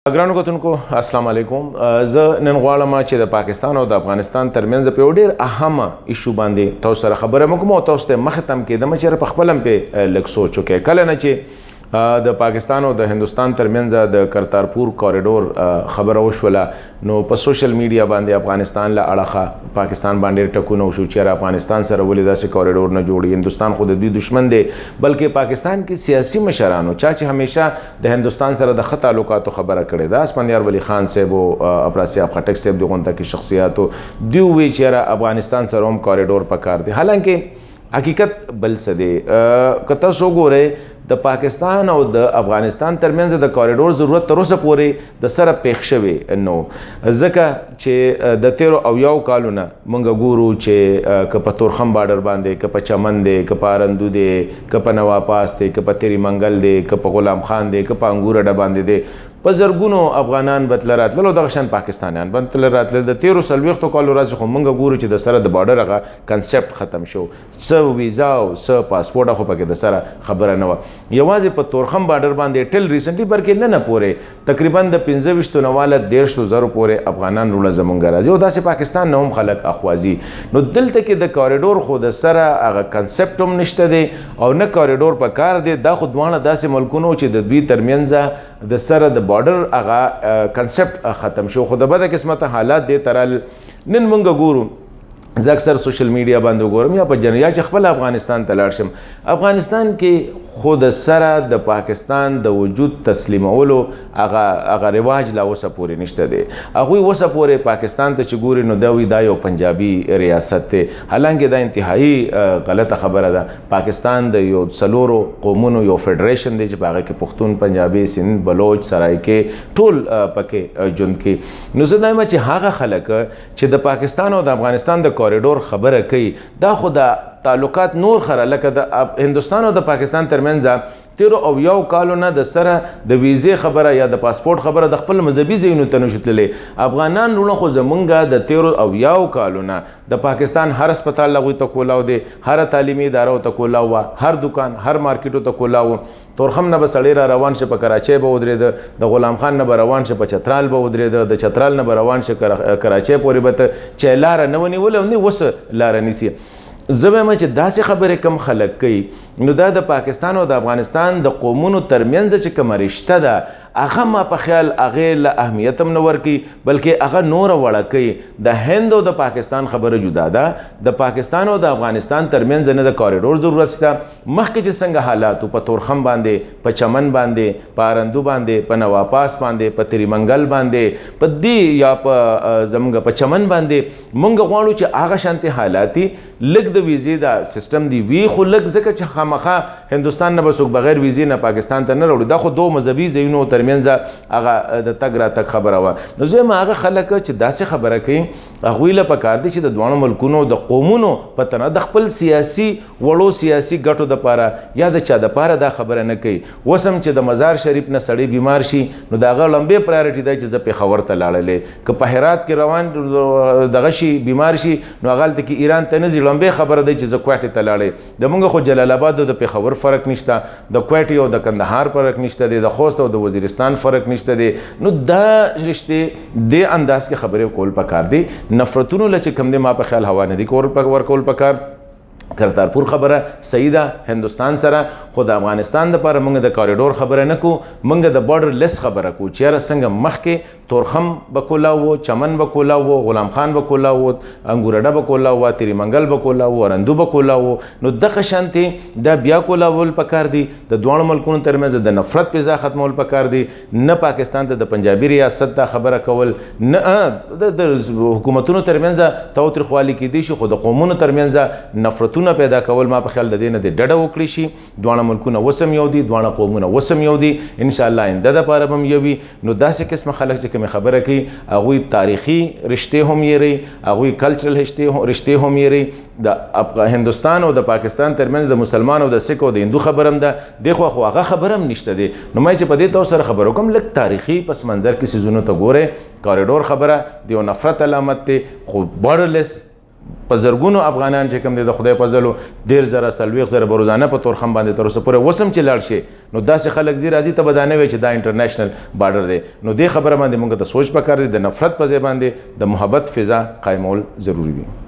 ګرانو کتونکو السلام علیکم. زه نن غواړم چې د پاکستان او د افغانستان ترمنځ په یو ډېر اهمه ایشو باندې تاسو سره خبره وکړم او تاسو ته مخ تم کېدم چې په خپل هم په لږ سوچ وکړئ. کله نه چې د پاکستان او د هندوستان ترمنځ د کرتارپور کوریډور خبره وشوله نو په سوشل میډیا باندې افغانستان له اړخه پاکستان باندې ټکونه وشو چې افغانستان سره ولې داسې کوریډور نه جوړي. هندوستان خو د دوی دشمن دی بلکې پاکستان کې سیاسي مشرانو چې همیشه د هندوستان سره د ښه تعلقاتو خبره کړې ده اسپندیار ولی خان صاحب او افراسیاب خټک صاحب د غونډه کې شخصیاتو دوی وی چې افغانستان سره هم کوریډور پکار دی. حالانکه حقیقت بل څه دی. که تاسو وګورئ د پاکستان او د افغانستان ترمنځ د کوریډور ضرورت تر اوسه پورې د سره پېښ شوی نو ځکه چې د 13 کالونه موږ ګورو چې که په تورخم بارډر باندې که په چمن دی که په ارندو دی که په نواپاس دی که په تیری منګل دی که په غلام خان دی که په انګور اډه باندې دی په زرګونو افغانان به تله راتلل او دغه شان پاکستانیان به تله راتلل. د 13 کالو راځي خو موږ ګورو چې د سره د بارډر هغه کنسپټ ختم شو. څه ویزا او څه پاسپورټ خو پکې د سره خبره نه وه. یوازې په تورخم بارډر باندې ټل ریسنټلی بلکې نه پورې تقریبا د 25 نواله 150,000 پورې افغانان روله زمونږ راځي او داسې پاکستان نه هم خلک اخوازي. نو دلته کې د کوریډور خو د سره هغه کنسپټ هم نشته دی او نه کوریډور په کار دی. دا خو دواړه داسې ملکونو چې د دوی ترمنځ د سره د بارډر هغه کنسپټ ختم شو. خو د بده قسمته حالات دی ترال نن موږ ګورو. زه اکثر سوشل میډیا باندې وګورم یا په جنیا چې خپل افغانستان ته لاړ شم افغانستان کې خود سره د پاکستان د وجود تسلیمولو هغه رواج لا اوسه پورې نشته دی. هغوی اوسه پورې پاکستان ته چې ګوري نو دوی دا یو پنجابي ریاست دی. حالانکه دا انتهایی غلطه خبره ده. پاکستان د یو څلورو قومونو یو فیډریشن دی چې په هغه کې پښتون پنجابي سند بلوچ سرایکې ټول پکې ژوند کوي. نو زه دا چې هغه خلک چې د پاکستان او د افغانستان د کوریډور خبره کوي دا خو د تعلقات نور خره لکه د هندوستان او د پاکستان ترمنځ 13 کالو نه د سره د ویزې خبره یا د پاسپورت خبره د خپل مذهبي ځایونو ته نشو تللی. افغانان وروڼه خو زمونږ د 13 کالو نه د پاکستان هر هسپتال هغوی ته کولاو دی هر تعلیمي اداره ته کولاو وه هر دکان هر مارکیټو ته کولاو. تورخم نه به سړی را روان شه په کراچۍ به ودرېده د غلام خان نه به روان شه په چترال به ودرېده د چترال نه به روان شه کراچۍ پورې به ته چې لاره نه ونیوله او نه اوس لاره نیسي. زه وایم چې داسې خبرې کم خلک کوي نو دا د پاکستان او د افغانستان د قومونو ترمنځ چې کومه رشته ده هغه ما په خیال هغې له اهمیت هم نه ورکوي بلکې هغه نوره وړه کوي. د هند او د پاکستان خبره جدا ده. د پاکستان او د افغانستان ترمنځ نه د کوریډور ضرورت شته. مخکې چې څنګه حالات په تورخم باندې په چمن باندې په ارندو باندې په نواپاس باندې په تیری منګل باندې په دې یا په زموږ په چمن باندې موږ غواړو چې هغه شانتي حالاتي لږ د ویزې دا سیستم دی وی خو لږ ځکه چې خامخا هندوستان نه به څوک بغیر ویزې نه پاکستان ته نه راوړي. دا خو دوه مذهبي ځایونو ترمنځ هغه د تګ راتګ خبره وه. نو زه یم هغه خلک چې داسې خبره کوي هغوی له پکار دی چې د دواړو ملکونو د قومونو په تنه د خپل سیاسي وړو سیاسي ګټو دپاره یا د چا دپاره دا خبره نه کوي. اوس هم چې د مزار شریف نه سړی بیمار شي نو د هغه لمبې پرایورټي دی چې زه پېښور ته لاړلی که په هرات کې روان دغه شي بیمار شي نو هغه هلته کې ایران ته نه ځي لمبې خبره دی چې زه کویټې ته لاړی. د موږ خو جلال آباد او د پېښور فرق نشته د کویټې او د کندهار فرق نشته دی د خوست او د وزیرستان فرق نشته دی. نو دا رشتې دې انداز کې خبرې کول پکار دی. نفرتونو له چې کوم دی ما په خیال هوا نه دي ورکول پکار. کرتارپور خبره صحیح ده هندوستان سره خو د افغانستان دپاره موږ د کوریډور خبره نه کوو موږ د بارډر لیس خبره کوو چې یاره څنګه مخکې تورخم به کولاو و چمن به کولاو و غلام خان به کولاو و انګورډه به کولاو و تیری منګل به کولاو و ارندو به کولاو و. نو دغه شانتې دا بیا کولاول پکار دي. د دواړو ملکونو ترمنځ د نفرت فضا ختمول پکار دي. نه پاکستان ته د پنجابي ریاست دا خبره کول نه د حکومتونو ترمنځ تاوتریخوالي کیدی شي خو د قومونو ترمنځ نفرتونه پیدا کول ما په خیال د دې نه د ډډه وکړي شي. دواړه ملکونه وسم یو دي دواړه قومونه وسم یو دي انشاءالله آینده دپاره به هم یو وي. نو داسې قسمه خلک چې کومې خبره کوي هغوی تاریخي رشتې هم یېرئ هغوی کلچرل رشتې هم یېرئ. د هندوستان او د پاکستان ترمنځ د مسلمان او د سکھ او د هندو خبره هم ده دې خو هغه خبره هم نشته دی. نو ما چې په دې تاسو سره خبره وکړم لږ تاریخي پس منظر کې څیزونو ته ګورئ. کوریډور خبره د یو نفرت علامت دی خو بارډر لیس په زرګونو افغانان چې کوم دي د خدای په ځلو 10,000 40,000 به روزانه په تورخم باندې تر اوسه پورې وسم چې لاړ شي نو داسې خلک زی راځي ته به دا نه وایي چې دا انټرنیشنل بارډر دی نو دې خبره باندې موږ ته سوچ پکار دی د نفرت په ځای باندې د محبت فضا قایمول ضروری دی